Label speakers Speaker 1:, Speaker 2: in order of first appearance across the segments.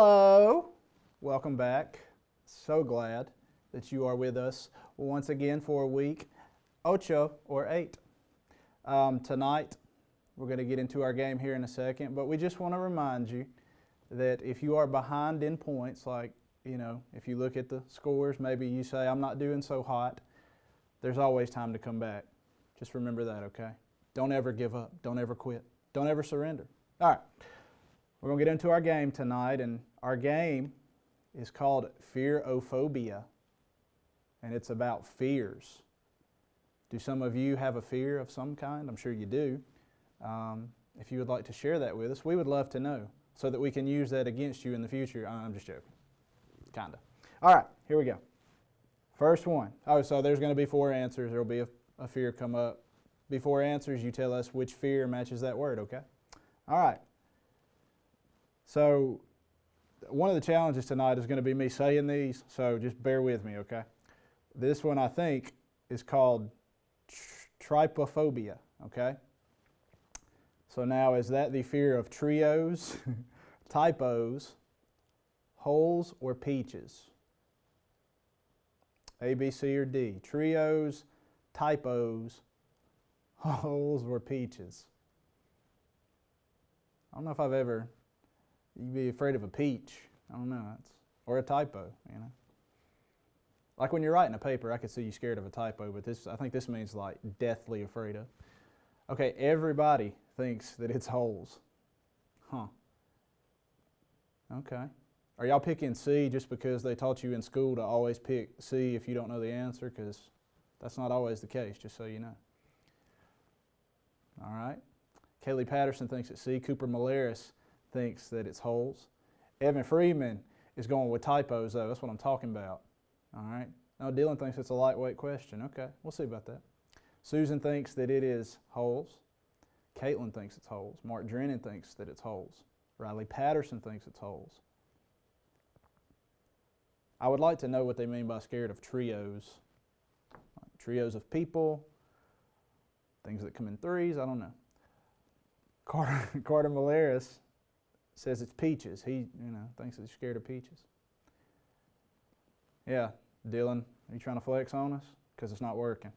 Speaker 1: Hello, welcome back. So glad that you are with us once again for week ocho or 8. Tonight we're going to get into our game here in a second, but we just want to remind you that if you are behind in points, like, if you look at the scores, maybe you say, I'm not doing so hot, there's always time to come back. Just remember that, okay? Don't ever give up. Don't ever quit. Don't ever surrender. All right. We're going to get into our game tonight, and our game is called Fearophobia, and it's about fears. Do some of you have a fear of some kind? I'm sure you do. If you would like to share that with us, we would love to know so that we can use that against you in the future. I'm just joking. Kind of. All right, here we go. First one. Oh, so there's going to be 4 answers. There will be a fear come up. Before answers, you tell us which fear matches that word, okay? All right. So one of the challenges tonight is going to be me saying these, so just bear with me, okay? This one, I think, is called trypophobia, okay? So now, is that the fear of trios, typos, holes, or peaches? A, B, C, or D? Trios, typos, holes, or peaches? I don't know if I've ever... You'd be afraid of a peach. I don't know. Or a typo, Like when you're writing a paper, I could see you scared of a typo, but I think this means like deathly afraid of. Okay, everybody thinks that it's holes. Huh. Okay. Are y'all picking C just because they taught you in school to always pick C if you don't know the answer? Because that's not always the case, just so you know. All right. Kaylee Patterson thinks it's C. Cooper Malaris thinks that it's holes. Evan Freeman is going with typos, though. That's what I'm talking about. All right. Now, Dylan thinks it's a lightweight question. Okay, we'll see about that. Susan thinks that it is holes. Caitlin thinks it's holes. Mark Drennan thinks that it's holes. Riley Patterson thinks it's holes. I would like to know what they mean by scared of trios. Like trios of people, things that come in threes, I don't know. Carter Malaris says it's peaches. He, thinks he's scared of peaches. Yeah, Dylan, are you trying to flex on us? Because it's not working.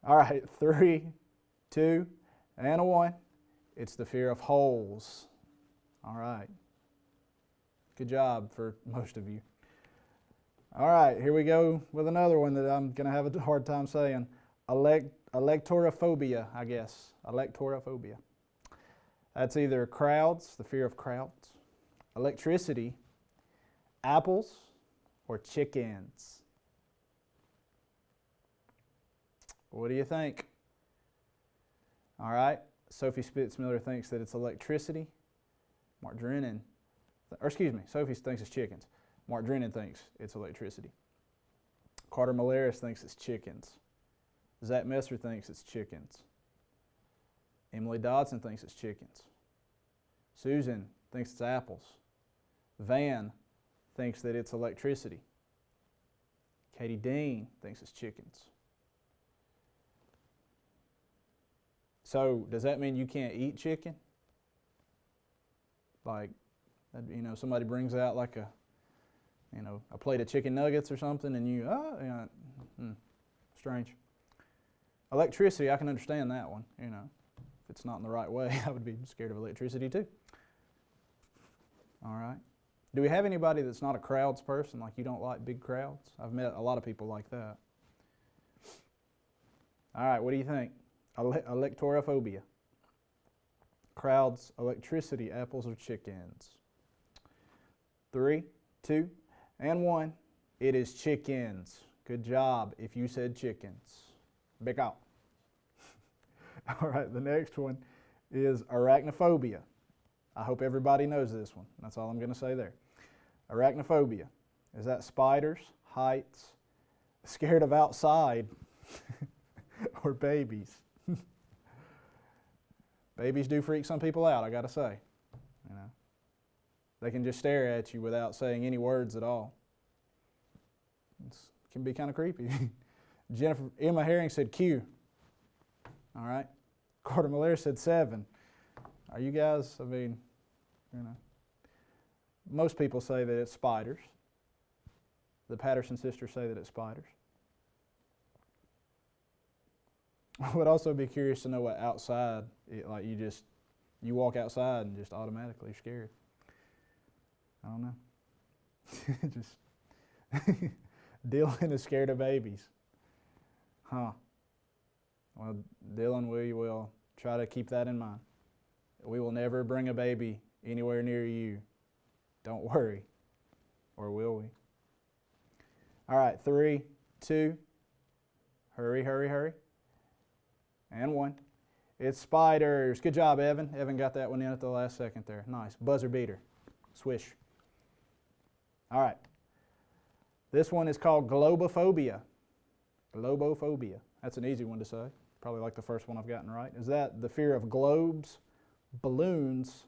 Speaker 1: All right, 3, 2, and a 1. It's the fear of holes. All right. Good job for most of you. All right, here we go with another one that I'm going to have a hard time saying. Electorophobia, I guess. Electorophobia. That's either crowds, the fear of crowds, electricity, apples, or chickens. What do you think? All right. Sophie Spitzmiller thinks that it's electricity. Mark Drennan, Sophie thinks it's chickens. Mark Drennan thinks it's electricity. Carter Malaris thinks it's chickens. Zach Messer thinks it's chickens. Emily Dodson thinks it's chickens. Susan thinks it's apples. Van thinks that it's electricity. Katie Dean thinks it's chickens. So, does that mean you can't eat chicken? Like, somebody brings out like a plate of chicken nuggets or something, and you, strange. Electricity, I can understand that one, If it's not in the right way, I would be scared of electricity too. All right. Do we have anybody that's not a crowds person, like you don't like big crowds? I've met a lot of people like that. All right, what do you think? Electorophobia. Crowds, electricity, apples, or chickens? 3, 2, and 1. It is chickens. Good job if you said chickens. Back out. All right, the next one is arachnophobia. I hope everybody knows this one. That's all I'm going to say there. Arachnophobia. Is that spiders, heights, scared of outside, or babies? Babies do freak some people out, I got to say. They can just stare at you without saying any words at all. It can be kind of creepy. Emma Herring said Q. All right. Carter Malaris said 7. Are you guys, Most people say that it's spiders. The Patterson sisters say that it's spiders. I would also be curious to know what outside, like you walk outside and just automatically you're scared. I don't know. Just Dylan is scared of babies. Huh. Well, Dylan, we will try to keep that in mind. We will never bring a baby anywhere near you. Don't worry. Or will we? All right, 3, 2, hurry, hurry, hurry. And 1. It's spiders. Good job, Evan. Evan got that one in at the last second there. Nice. Buzzer beater. Swish. All right. This one is called globophobia. Globophobia. That's an easy one to say. Probably like the first one I've gotten right. Is that the fear of globes, balloons,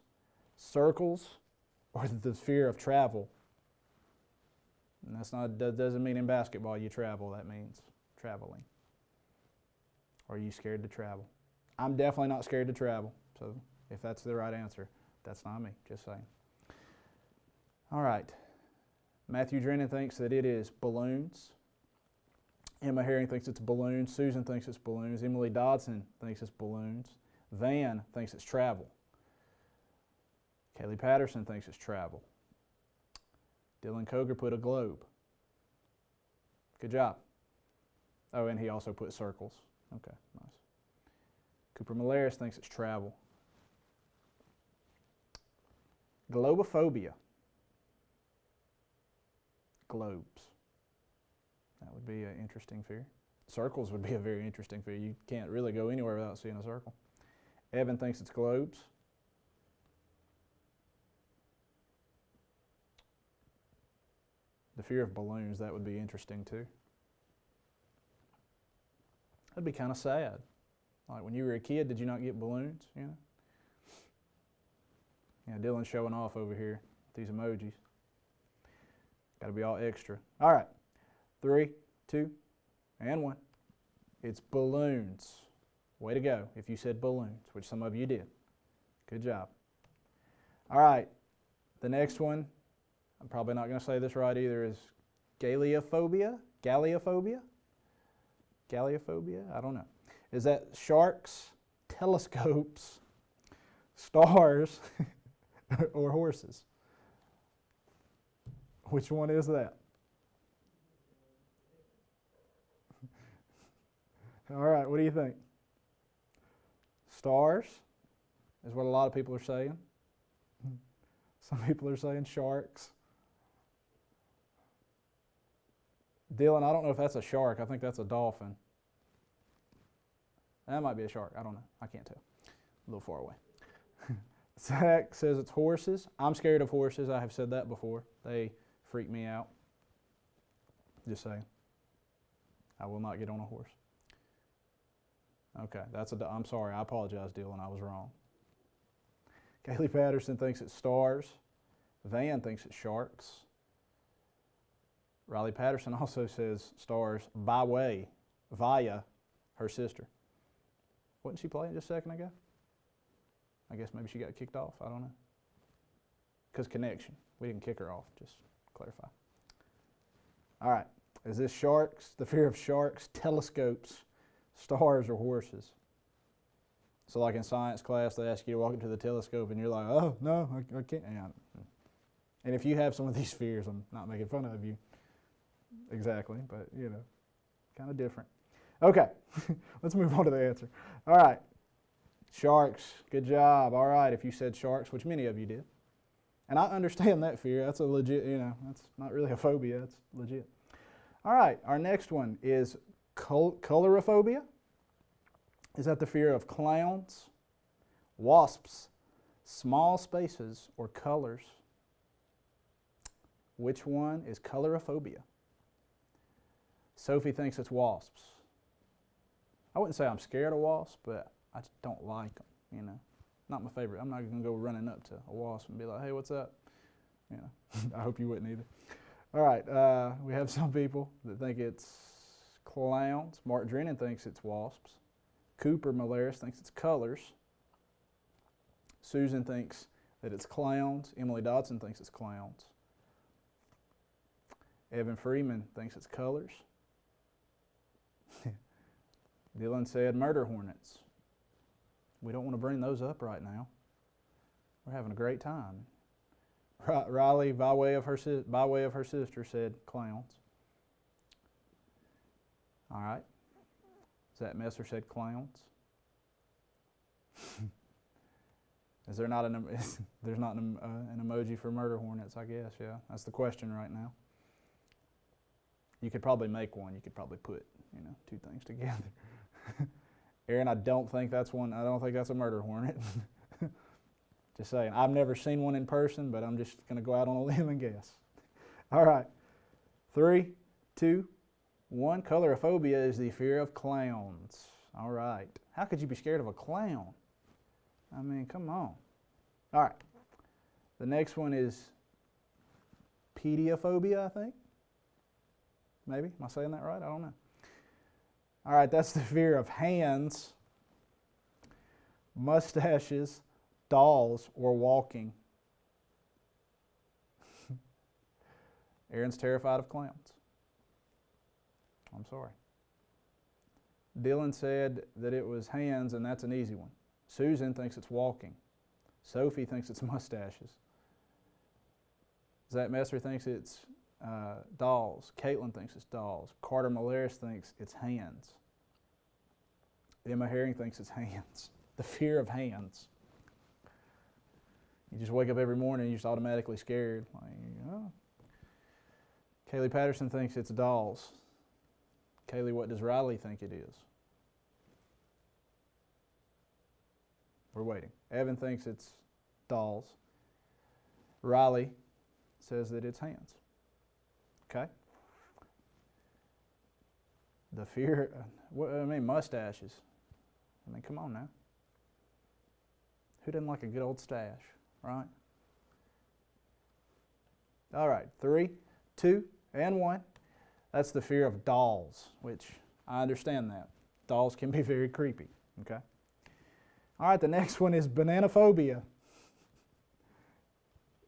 Speaker 1: circles, or the fear of travel? And that doesn't mean in basketball you travel. That means traveling. Or are you scared to travel? I'm definitely not scared to travel. So if that's the right answer, that's not me. Just saying. All right. Matthew Drennan thinks that it is balloons. Emma Herring thinks it's balloons. Susan thinks it's balloons. Emily Dodson thinks it's balloons. Van thinks it's travel. Kaylee Patterson thinks it's travel. Dylan Koger put a globe. Good job. Oh, and he also put circles. Okay, nice. Cooper Malaris thinks it's travel. Globophobia. Globes. That would be an interesting fear. Circles would be a very interesting fear. You can't really go anywhere without seeing a circle. Evan thinks it's globes. The fear of balloons, that would be interesting too. That'd be kind of sad. Like when you were a kid, did you not get balloons? You know? Yeah, Dylan's showing off over here with these emojis. Got to be all extra. All right. 3, 2, and 1. It's balloons. Way to go if you said balloons, which some of you did. Good job. All right. The next one, I'm probably not going to say this right either, is galleophobia? Galleophobia? Galleophobia? I don't know. Is that sharks, telescopes, stars, or horses? Which one is that? All right, what do you think? Stars is what a lot of people are saying. Some people are saying sharks. Dylan, I don't know if that's a shark. I think that's a dolphin. That might be a shark. I don't know. I can't tell. A little far away. Zach says it's horses. I'm scared of horses. I have said that before. They freak me out. Just saying. I will not get on a horse. Okay, I'm sorry. I apologize, Dylan. I was wrong. Kaylee Patterson thinks it's stars. Van thinks it's sharks. Riley Patterson also says stars via her sister. Wasn't she playing just a second ago? I guess maybe she got kicked off. I don't know. Because connection. We didn't kick her off, just clarify. All right. Is this sharks, the fear of sharks, telescopes, stars, or horses? So like in science class, they ask you to walk into the telescope and you're like, oh, no, I can't. And if you have some of these fears, I'm not making fun of you exactly, but, you know, kind of different. Okay, let's move on to the answer. All right, sharks, good job. All right, if you said sharks, which many of you did. And I understand that fear. That's a legit, you know, that's not really a phobia. It's legit. All right, our next one is colorophobia. Is that the fear of clowns, wasps, small spaces, or colors? Which one is colorophobia? Sophie thinks it's wasps. I wouldn't say I'm scared of wasps, but I just don't like them, you know. Not my favorite. I'm not going to go running up to a wasp and be like, hey, what's up? You know, I hope you wouldn't either. All right, we have some people that think it's clowns. Mark Drennan thinks it's wasps. Cooper Malaris thinks it's colors. Susan thinks that it's clowns. Emily Dodson thinks it's clowns. Evan Freeman thinks it's colors. Dylan said murder hornets. We don't want to bring those up right now. We're having a great time. Riley, by way of her sister, said clowns. All right. Zach Messer said clowns. Is there not there's not an emoji for murder hornets? I guess, yeah. That's the question right now. You could probably make one. You could probably put, two things together. Aaron, I don't think that's one. I don't think that's a murder hornet. Just saying. I've never seen one in person, but I'm just going to go out on a limb and guess. All right. 3, 2, 1. Colorophobia is the fear of clowns. All right. How could you be scared of a clown? I mean, come on. All right. The next one is pediophobia, I think. Maybe. Am I saying that right? I don't know. All right, that's the fear of hands, mustaches, dolls, or walking. Aaron's terrified of clowns. I'm sorry. Dylan said that it was hands, and that's an easy one. Susan thinks it's walking. Sophie thinks it's mustaches. Zach Messer thinks it's dolls. Caitlin thinks it's dolls. Carter Malaris thinks it's hands. Emma Herring thinks it's hands. The fear of hands. You just wake up every morning and you're just automatically scared. Like, oh. Kaylee Patterson thinks it's dolls. Kaylee, what does Riley think it is? We're waiting. Evan thinks it's dolls. Riley says that it's hands. Okay? The fear, mustaches. I mean, come on now. Who doesn't like a good old stash, right? All right, 3, 2, and 1. That's the fear of dolls, which I understand that. Dolls can be very creepy, okay? All right, the next one is bananaphobia.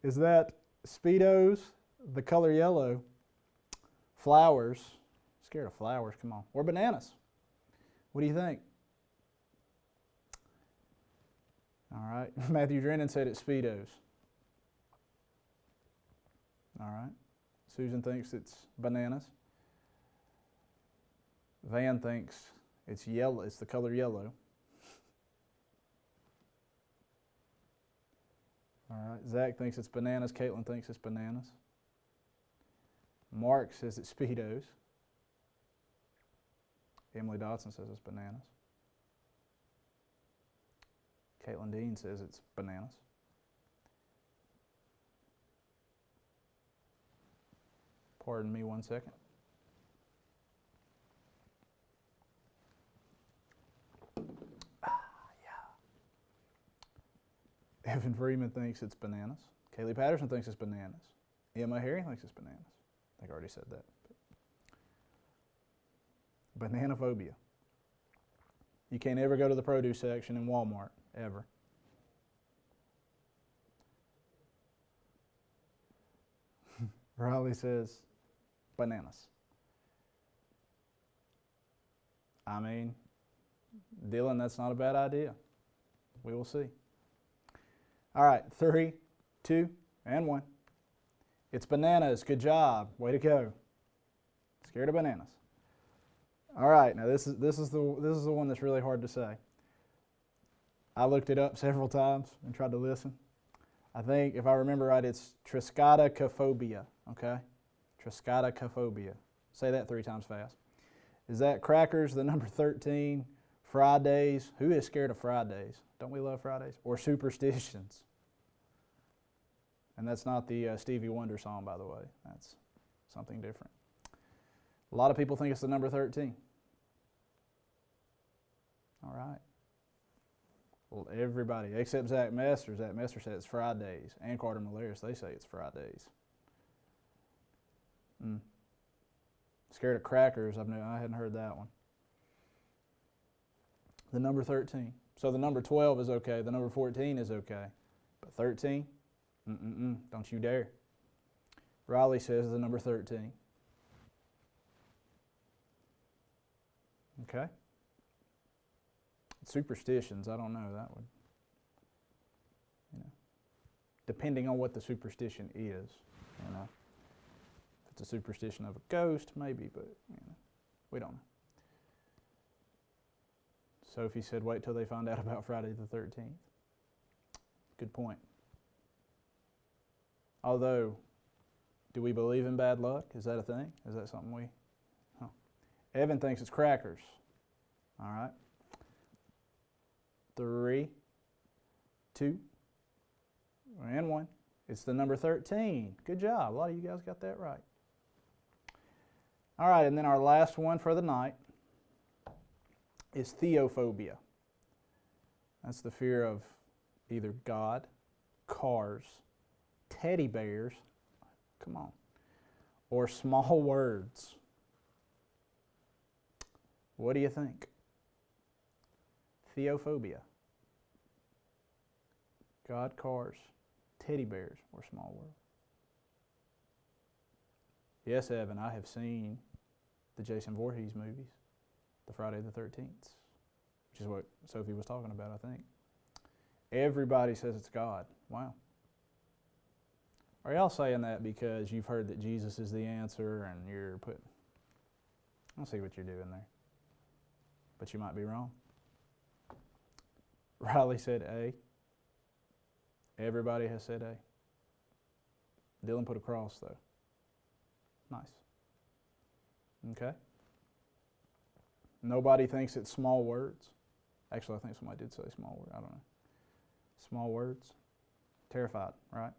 Speaker 1: Is that Speedos, the color yellow, flowers, scared of flowers, come on, or bananas? What do you think? All right, Matthew Drennan said it's Speedos. All right, Susan thinks it's bananas. Van thinks it's yellow, it's the color yellow. All right, Zach thinks it's bananas. Caitlin thinks it's bananas. Mark says it's Speedos. Emily Dodson says it's bananas. Caitlin Dean says it's bananas. Pardon me 1 second. Evan Freeman thinks it's bananas. Kaylee Patterson thinks it's bananas. Emma Herring thinks it's bananas. I think I already said that. Bananaphobia. You can't ever go to the produce section in Walmart, ever. Riley says bananas. I mean, Dylan, that's not a bad idea. We will see. All right, 3, 2, and 1. It's bananas. Good job. Way to go. Scared of bananas. All right, now this is the one that's really hard to say. I looked it up several times and tried to listen. I think, if I remember right, it's triskaidekaphobia, okay? Triskaidekaphobia. Say that 3 times fast. Is that crackers, the number 13, Fridays? Who is scared of Fridays? Don't we love Fridays? Or superstitions? And that's not the Stevie Wonder song, by the way. That's something different. A lot of people think it's the number 13. All right. Well, everybody, except Zach Messer. Zach Messer said it's Fridays. And Carter Malaris, they say it's Fridays. Scared of crackers, I hadn't heard that one. The number 13. So the number 12 is okay. The number 14 is okay. But 13? Don't you dare. Riley says the number 13. Okay? Superstitions, I don't know. That would, depending on what the superstition is, If it's a superstition of a ghost, maybe, but, we don't know. Sophie said, wait till they find out about Friday the 13th. Good point. Although, do we believe in bad luck? Is that a thing? Is that something we... Evan thinks it's crackers. All right. 3, 2, and 1. It's the number 13. Good job. A lot of you guys got that right. All right, and then our last one for the night is theophobia. That's the fear of either God, cars, teddy bears, come on, or small words. What do you think? Theophobia. God, cars, teddy bears, or small world. Yes, Evan, I have seen the Jason Voorhees movies, the Friday the 13th, which is what Sophie was talking about, I think. Everybody says it's God. Wow. Are y'all saying that because you've heard that Jesus is the answer and you're putting... I don't see what you're doing there. But you might be wrong. Riley said A. Everybody has said A. Dylan put a cross, though. Nice. Okay. Nobody thinks it's small words. Actually, I think somebody did say small word. I don't know. Small words. Terrified, right?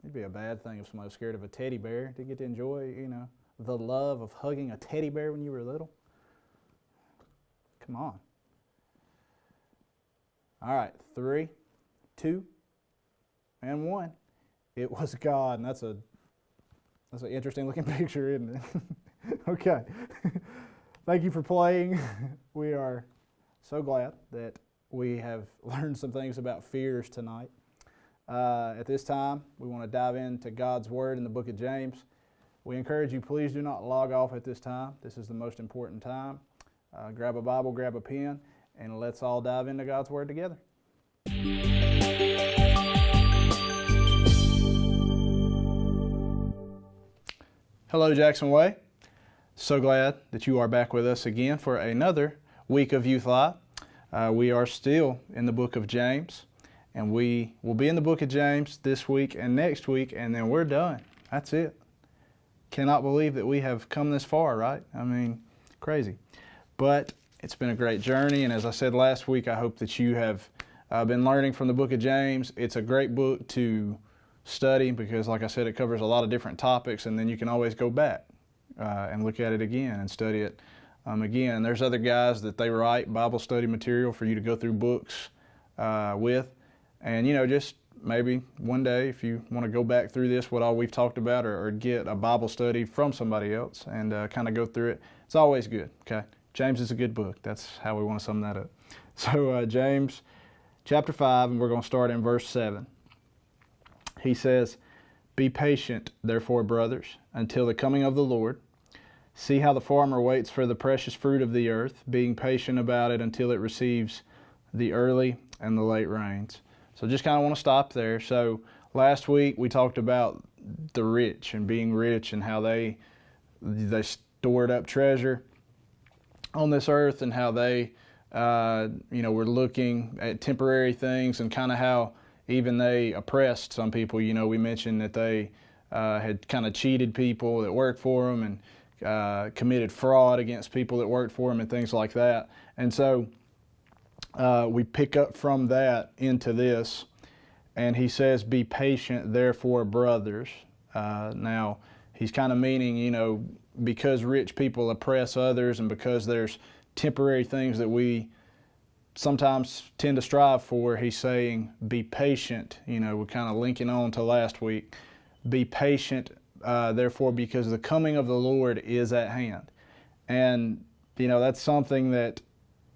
Speaker 1: It'd be a bad thing if somebody was scared of a teddy bear to get to enjoy, the love of hugging a teddy bear when you were little. Come on. All right, 3, 2, and 1. It was God, and that's an interesting looking picture, isn't it? Okay. Thank you for playing. We are so glad that we have learned some things about fears tonight. At this time, we want to dive into God's Word in the book of James. We encourage you, please do not log off at this time. This is the most important time. Grab a Bible, grab a pen, and let's all dive into God's Word together. Hello, Jackson Way. So glad that you are back with us again for another week of Youth Live. We are still in the book of James. And we will be in the book of James this week and next week, and then we're done. That's it. Cannot believe that we have come this far, right? I mean, crazy. But it's been a great journey, and as I said last week, I hope that you have been learning from the book of James. It's a great book to study because, like I said, it covers a lot of different topics, and then you can always go back and look at it again and study it again. There's other guys that they write Bible study material for you to go through books with. And, just maybe one day if you want to go back through this, what all we've talked about, or get a Bible study from somebody else and kind of go through it, it's always good, okay? James is a good book. That's how we want to sum that up. So James chapter 5, and we're going to start in verse 7. He says, "Be patient, therefore, brothers, until the coming of the Lord. See how the farmer waits for the precious fruit of the earth, being patient about it until it receives the early and the late rains." So just kind of want to stop there. So last week we talked about the rich and being rich and how they stored up treasure on this earth and how they, were looking at temporary things and kind of how even they oppressed some people. We mentioned that they had kind of cheated people that worked for them and committed fraud against people that worked for them and things like that. And so we pick up from that into this, and he says, "Be patient, therefore, brothers." Now, he's kind of meaning, because rich people oppress others and because there's temporary things that we sometimes tend to strive for, he's saying, be patient. We're kind of linking on to last week. Be patient, therefore, because the coming of the Lord is at hand. And, that's something that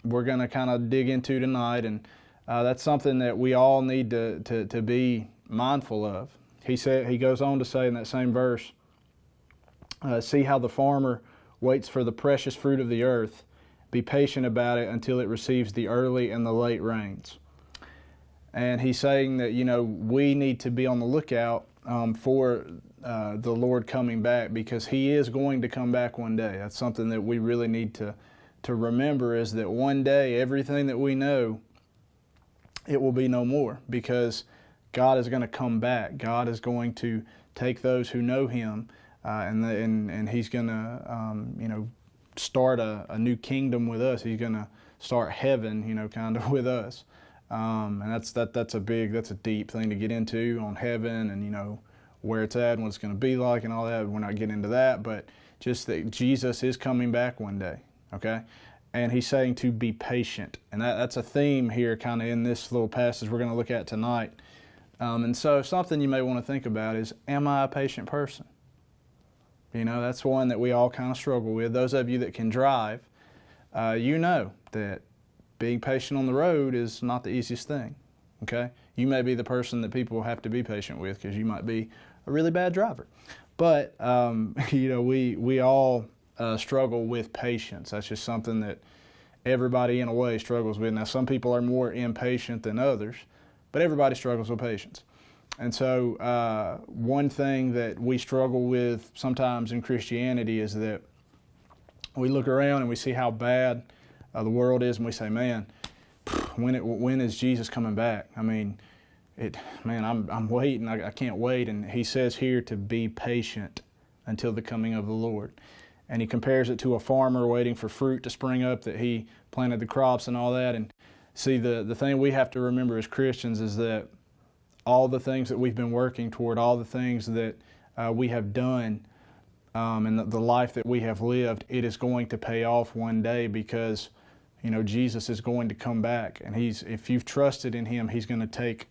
Speaker 1: we're going to kind of dig into tonight, and that's something that we all need to be mindful of. He goes on to say in that same verse, see how the farmer waits for the precious fruit of the earth. Be patient about it until it receives the early and the late rains. And he's saying that, we need to be on the lookout for the Lord coming back, because he is going to come back one day. That's something that we really need to remember, is that one day everything that we know, it will be no more, because God is going to come back. God is going to take those who know him, and he's going to start a new kingdom with us. He's going to start heaven, kind of with us. And that's a deep thing to get into, on heaven and where it's at and what it's going to be like and all that. We're not getting into that, but just that Jesus is coming back one day, okay? And he's saying to be patient, and that's a theme here, kind of in this little passage we're going to look at tonight. And so something you may want to think about is, am I a patient person? That's one that we all kind of struggle with. Those of you that can drive, you know that being patient on the road is not the easiest thing, okay? You may be the person that people have to be patient with, because you might be a really bad driver. But, we all struggle with patience. That's just something that everybody in a way struggles with. Now, some people are more impatient than others, but everybody struggles with patience. And so one thing that we struggle with sometimes in Christianity is that we look around and we see how bad the world is, and we say, man, when is Jesus coming back? I mean, I'm waiting. I can't wait. And he says here to be patient until the coming of the Lord. And he compares it to a farmer waiting for fruit to spring up, that he planted the crops and all that. And see, the thing we have to remember as Christians is that all the things that we've been working toward, all the things that we have done, and the life that we have lived, it is going to pay off one day, because Jesus is going to come back, and if you've trusted in him, he's going to take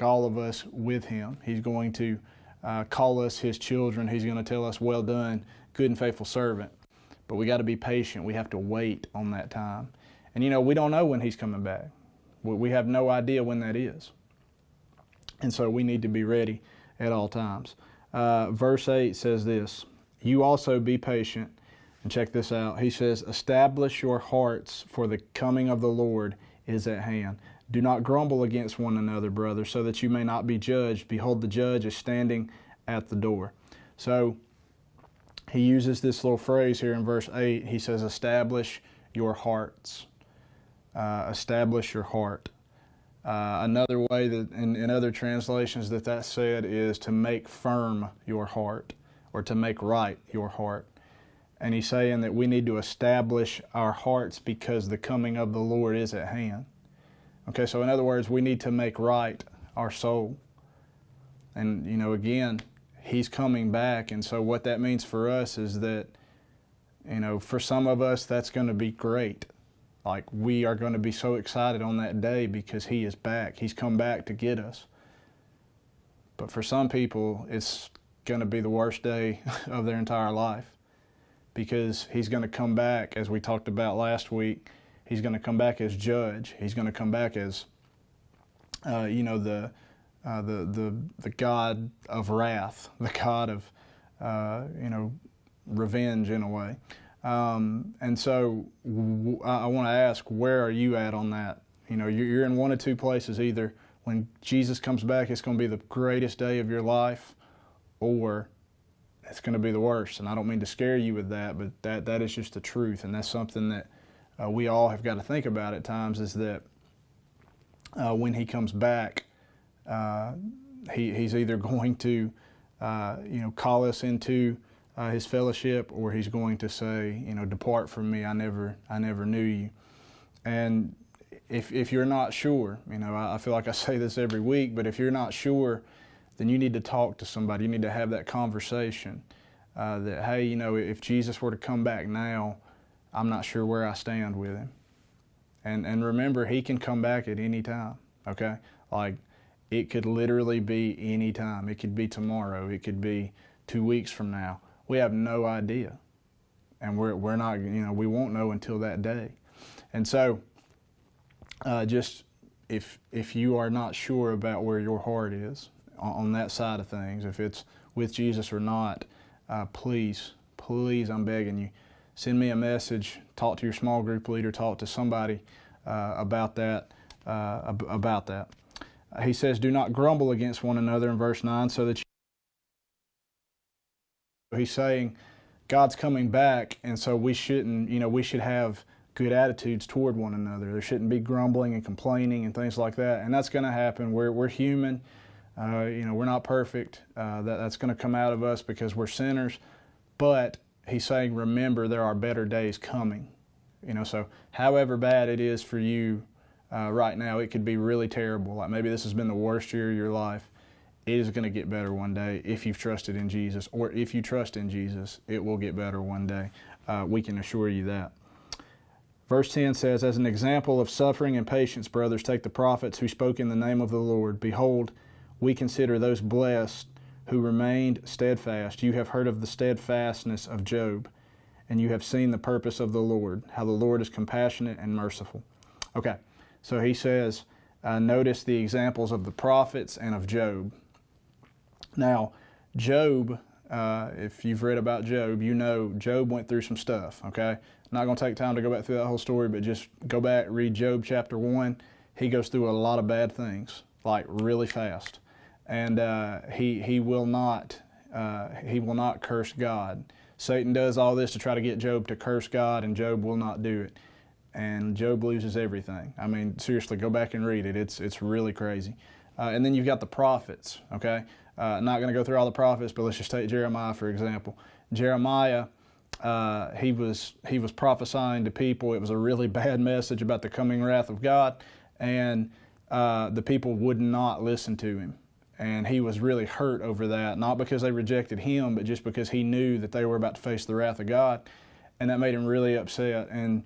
Speaker 1: all of us with him. He's going to call us his children. He's going to tell us, well done, good and faithful servant. But we got to be patient. We have to wait on that time. And we don't know when he's coming back. We have no idea when that is. And so we need to be ready at all times. Verse 8 says this, you also be patient. And check this out. He says, establish your hearts, for the coming of the Lord is at hand. Do not grumble against one another, brothers, so that you may not be judged. Behold, the judge is standing at the door. So he uses this little phrase here in verse 8. He says, establish your hearts. Establish your heart. Another way that in other translations that's said is to make firm your heart, or to make right your heart. And he's saying that we need to establish our hearts because the coming of the Lord is at hand. Okay, so in other words, we need to make right our soul. And, again, he's coming back. And so what that means for us is that, for some of us, that's going to be great. Like, we are going to be so excited on that day because he is back. He's come back to get us. But for some people, it's going to be the worst day of their entire life, because he's going to come back, as we talked about last week. He's going to come back as judge. He's going to come back as, the God of wrath, the God of, revenge in a way. And so I want to ask, where are you at on that? You're in one of two places. Either when Jesus comes back, it's going to be the greatest day of your life, or it's going to be the worst. And I don't mean to scare you with that, but that is just the truth. And that's something that we all have got to think about at times, is that when he comes back, he's either going to call us into his fellowship, or he's going to say, depart from me, I never knew you. And if you're not sure, I feel like I say this every week, but if you're not sure, then you need to talk to somebody. You need to have that conversation that, hey, if Jesus were to come back now, I'm not sure where I stand with him. And remember, he can come back at any time, okay? Like, it could literally be any time. It could be tomorrow. It could be 2 weeks from now. We have no idea. And we're not, we won't know until that day. And so, just if you are not sure about where your heart is on that side of things, if it's with Jesus or not, please, I'm begging you, send me a message, talk to your small group leader, talk to somebody about that. He says, do not grumble against one another in verse 9, so that he's saying God's coming back, and so we shouldn't, we should have good attitudes toward one another. There shouldn't be grumbling and complaining and things like that, and that's going to happen. We're human. We're not perfect. That's going to come out of us because we're sinners. But he's saying, remember, there are better days coming. So however bad it is for you right now, it could be really terrible. Like maybe this has been the worst year of your life. It is going to get better one day if you've trusted in Jesus, or if you trust in Jesus, it will get better one day. We can assure you that. Verse 10 says, as an example of suffering and patience, brothers, take the prophets who spoke in the name of the Lord. Behold, we consider those blessed who remained steadfast. You have heard of the steadfastness of Job, and you have seen the purpose of the Lord, how the Lord is compassionate and merciful. Okay, so he says, notice the examples of the prophets and of Job. Now, Job, if you've read about Job, you know Job went through some stuff, okay? I'm not going to take time to go back through that whole story, but just go back, read Job chapter 1. He goes through a lot of bad things, like really fast. And he will not curse God. Satan does all this to try to get Job to curse God, and Job will not do it. And Job loses everything. I mean, seriously, go back and read it. It's really crazy. And then you've got the prophets, okay? Not going to go through all the prophets, but let's just take Jeremiah, for example. Jeremiah, he was prophesying to people. It was a really bad message about the coming wrath of God, and the people would not listen to him. And he was really hurt over that, not because they rejected him, but just because he knew that they were about to face the wrath of God, and that made him really upset. And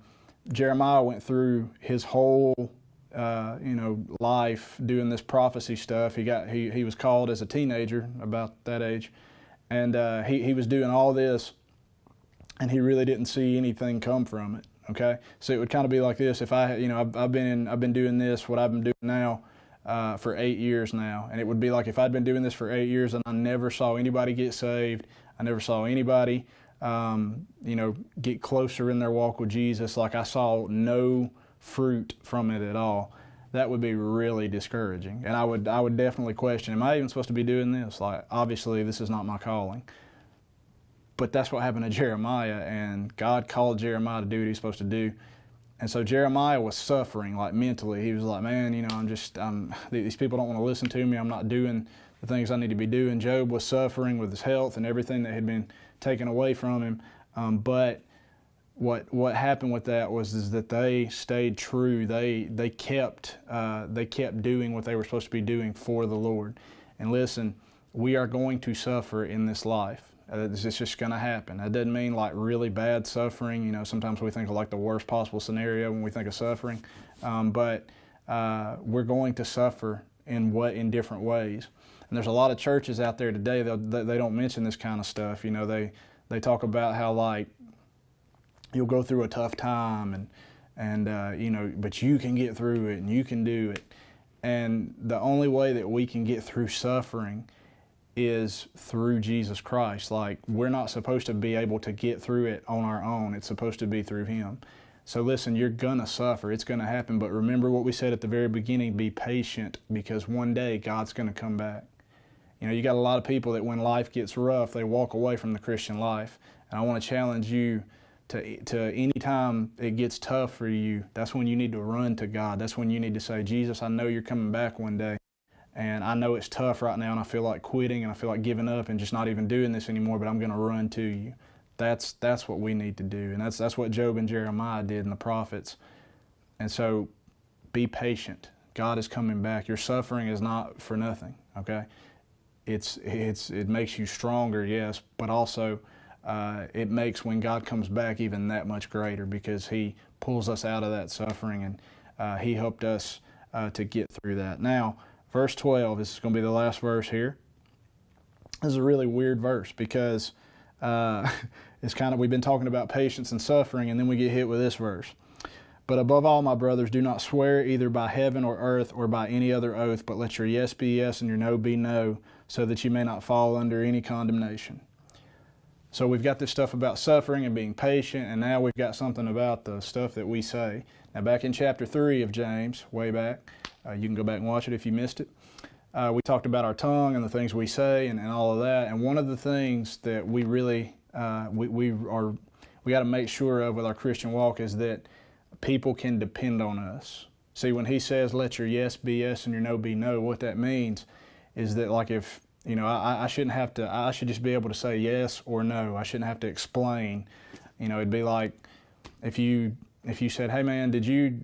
Speaker 1: Jeremiah went through his whole life doing this prophecy stuff. He was called as a teenager, about that age, and he was doing all this, and he really didn't see anything come from it. Okay, so it would kind of be like this: if I've been doing this, what I've been doing now, for 8 years now, and it would be like if I'd been doing this for 8 years and I never saw anybody get saved, I never saw anybody get closer in their walk with Jesus, like I saw no fruit from it at all. That would be really discouraging, and I would definitely question, am I even supposed to be doing this? Like, obviously this is not my calling. But that's what happened to Jeremiah, and God called Jeremiah to do what he's supposed to do. And so Jeremiah was suffering, like mentally. He was like, man, these people don't want to listen to me. I'm not doing the things I need to be doing. Job was suffering with his health and everything that had been taken away from him. But what happened with that is that they stayed true. They kept doing what they were supposed to be doing for the Lord. And listen, we are going to suffer in this life. It's just going to happen. That doesn't mean like really bad suffering. Sometimes we think of like the worst possible scenario when we think of suffering, but we're going to suffer in different ways. And there's a lot of churches out there today that they don't mention this kind of stuff. They talk about how like you'll go through a tough time and but you can get through it and you can do it. And the only way that we can get through suffering is through Jesus Christ. Like, we're not supposed to be able to get through it on our own. It's supposed to be through Him. So listen, you're going to suffer. It's going to happen. But remember what we said at the very beginning, be patient, because one day God's going to come back. You got a lot of people that when life gets rough, they walk away from the Christian life. And I want to challenge you to any time it gets tough for you, that's when you need to run to God. That's when you need to say, Jesus, I know you're coming back one day. And I know it's tough right now, and I feel like quitting, and I feel like giving up and just not even doing this anymore, but I'm going to run to you. That's what we need to do, and that's what Job and Jeremiah did and the prophets. And so be patient. God is coming back. Your suffering is not for nothing, okay? It makes you stronger, yes, but also it makes when God comes back even that much greater, because He pulls us out of that suffering, and He helped us to get through that. Now, verse 12, this is going to be the last verse here. This is a really weird verse because it's we've been talking about patience and suffering, and then we get hit with this verse. But above all, my brothers, do not swear either by heaven or earth or by any other oath, but let your yes be yes and your no be no, so that you may not fall under any condemnation. So we've got this stuff about suffering and being patient, and now we've got something about the stuff that we say. Now back in chapter 3 of James, way back, you can go back and watch it if you missed it. We talked about our tongue and the things we say and all of that. And one of the things that we really, we got to make sure of with our Christian walk is that people can depend on us. See, when he says, let your yes be yes and your no be no, what that means is that, like, if, you know, I shouldn't have to, I should just be able to say yes or no. I shouldn't have to explain. You know, it'd be like if you said, hey man, did you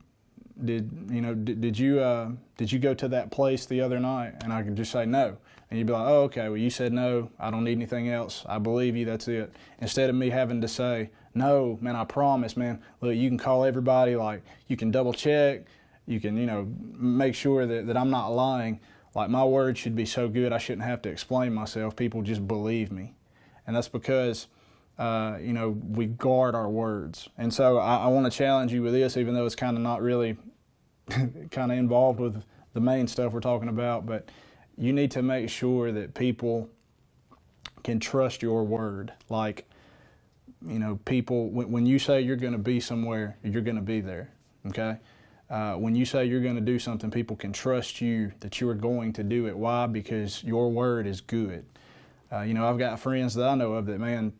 Speaker 1: go to that place the other night? And I could just say no. And you'd be like, oh, okay, well, you said no. I don't need anything else. I believe you. That's it. Instead of me having to say, no, man, I promise, man. Look, you can call everybody. Like, you can double check. You can, you know, make sure that I'm not lying. Like, my word should be so good I shouldn't have to explain myself. People just believe me. And that's because, you know, we guard our words. And so I want to challenge you with this, even though it's kind of not really kind of involved with the main stuff we're talking about, but you need to make sure that people can trust your word. Like, you know, people, when you say you're going to be somewhere, you're going to be there, okay? When you say you're going to do something, people can trust you that you are going to do it. Why? Because your word is good. You know, I've got friends that I know of that, man,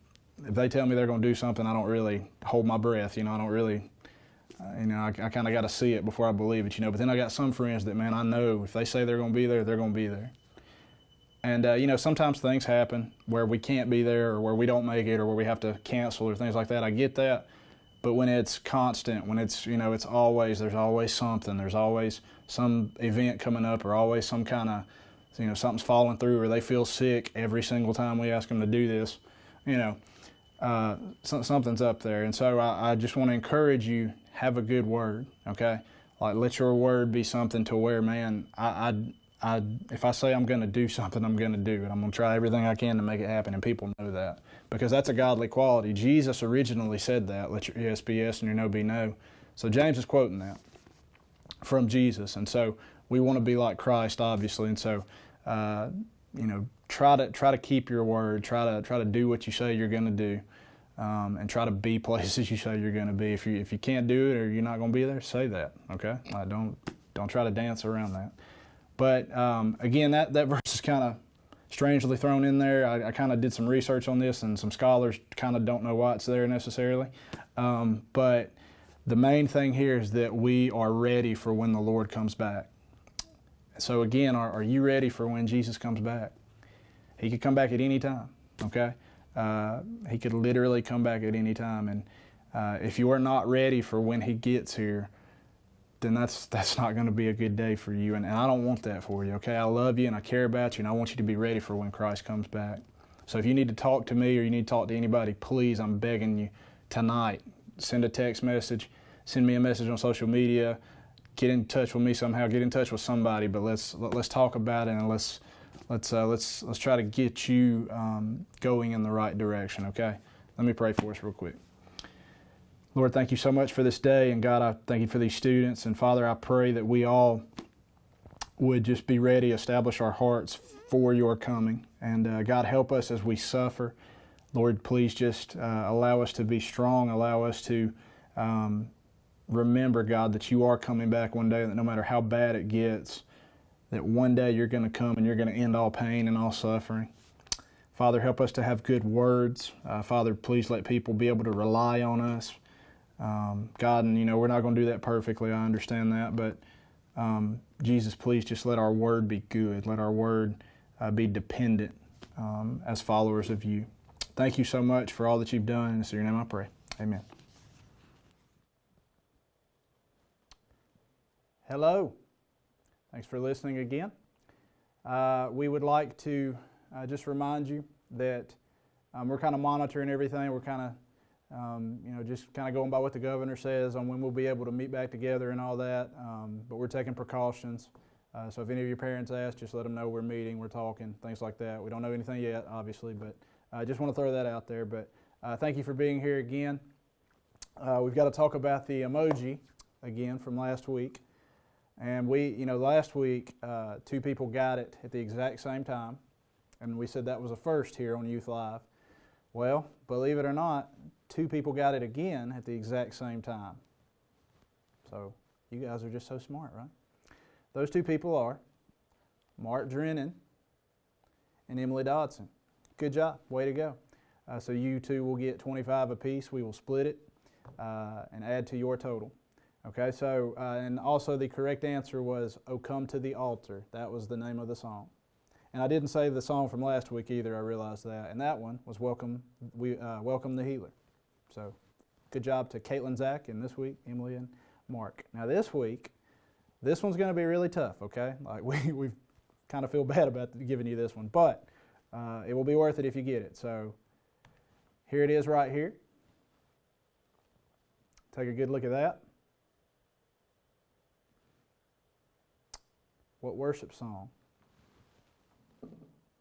Speaker 1: if they tell me they're going to do something, I don't really hold my breath. You know, I don't really, you know, I kind of got to see it before I believe it, you know. But then I got some friends that, man, I know if they say they're going to be there, they're going to be there. And, you know, sometimes things happen where we can't be there or where we don't make it or where we have to cancel or things like that. I get that. But when it's constant, when it's, you know, it's always, there's always something. There's always some event coming up or always some kind of, you know, something's falling through or they feel sick every single time we ask them to do this, you know. Something's up there. And so I just want to encourage you, have a good word, okay? Like, let your word be something to where, man, if I say I'm going to do something, I'm going to do it. I'm going to try everything I can to make it happen, and people know that. Because that's a godly quality. Jesus originally said that, let your yes be yes and your no be no. So James is quoting that from Jesus. And so we want to be like Christ, obviously. And so, you know, try to keep your word. Try to do what you say you're going to do. And try to be places you say you're going to be. If you can't do it or you're not going to be there, say that, okay? Don't try to dance around that. But again, that verse is kind of strangely thrown in there. I kind of did some research on this, and some scholars kind of don't know why it's there necessarily. But the main thing here is that we are ready for when the Lord comes back. So again, are you ready for when Jesus comes back? He could come back at any time, okay? He could literally come back at any time. And if you are not ready for when he gets here, then that's not going to be a good day for you. And I don't want that for you, okay? I love you and I care about you, and I want you to be ready for when Christ comes back. So if you need to talk to me or you need to talk to anybody, please, I'm begging you, tonight, send a text message, send me a message on social media, get in touch with me somehow, get in touch with somebody, but let's talk about it, and let's try to get you going in the right direction, okay? Let me pray for us real quick. Lord, thank you so much for this day, and God, I thank you for these students, and Father, I pray that we all would just be ready, establish our hearts for your coming, and God, help us as we suffer. Lord, please just allow us to be strong, allow us to remember, God, that you are coming back one day, that no matter how bad it gets, that one day you're going to come and you're going to end all pain and all suffering. Father, help us to have good words. Father, please let people be able to rely on us. God, and you know, we're not going to do that perfectly, I understand that, but Jesus, please just let our word be good. Let our word be dependent as followers of you. Thank you so much for all that you've done. In your name I pray. Amen. Hello. Thanks for listening again. We would like to just remind you that we're kind of monitoring everything. We're kind of just kind of going by what the governor says on when we'll be able to meet back together and all that. But we're taking precautions. So if any of your parents ask, just let them know we're meeting, we're talking, things like that. We don't know anything yet, obviously, but I just want to throw that out there. But thank you for being here again. We've got to talk about the emoji again from last week. And last week, 2 people got it at the exact same time. And we said that was a first here on Youth Live. Well, believe it or not, 2 people got it again at the exact same time. So you guys are just so smart, right? Those 2 people are Mark Drennan and Emily Dodson. Good job. Way to go. So you 2 will get 25 apiece. We will split it and add to your total. Okay, so, and also the correct answer was "Oh Come to the Altar." That was the name of the song. And I didn't say the song from last week either, I realized that. And that one was Welcome the Healer. So good job to Caitlin, Zach, and this week, Emily and Mark. Now this week, this one's going to be really tough, okay? Like we kind of feel bad about giving you this one, but it will be worth it if you get it. So here it is right here. Take a good look at that. What worship song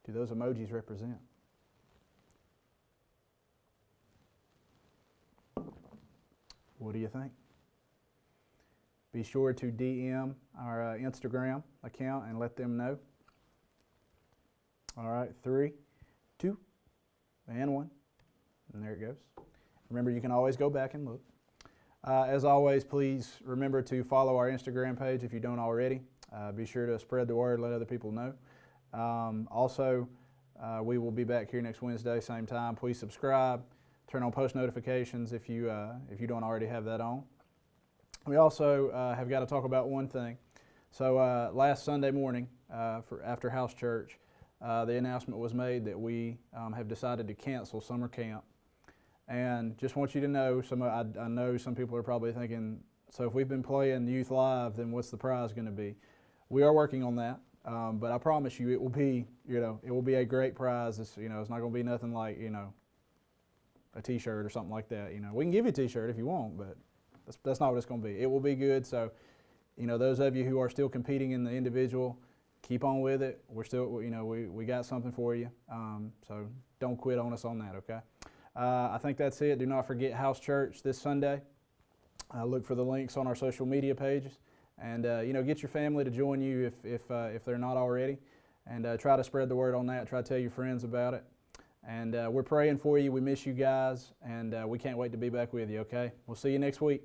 Speaker 1: do those emojis represent? What do you think? Be sure to DM our Instagram account and let them know. All right, 3, 2, and 1. And there it goes. Remember, you can always go back and look. As always, please remember to follow our Instagram page if you don't already. Be sure to spread the word, let other people know. Also, we will be back here next Wednesday, same time. Please subscribe, turn on post notifications if you don't already have that on. We also have got to talk about one thing. So last Sunday morning, after house church, the announcement was made that we have decided to cancel summer camp. And just want you to know, I know some people are probably thinking, so if we've been playing Youth Live, then what's the prize going to be? We are working on that, but I promise you, it will be, it will be a great prize. It's not going to be nothing like, a T-shirt or something like that. We can give you a T-shirt if you want, but that's not what it's going to be. It will be good. So, those of you who are still competing in the individual, keep on with it. We're still, we got something for you. So don't quit on us on that, okay? I think that's it. Do not forget house church this Sunday. Look for the links on our social media pages, and get your family to join you if they're not already, and try to spread the word on that. Try to tell your friends about it, and we're praying for you. We miss you guys, and we can't wait to be back with you. Okay, we'll see you next week.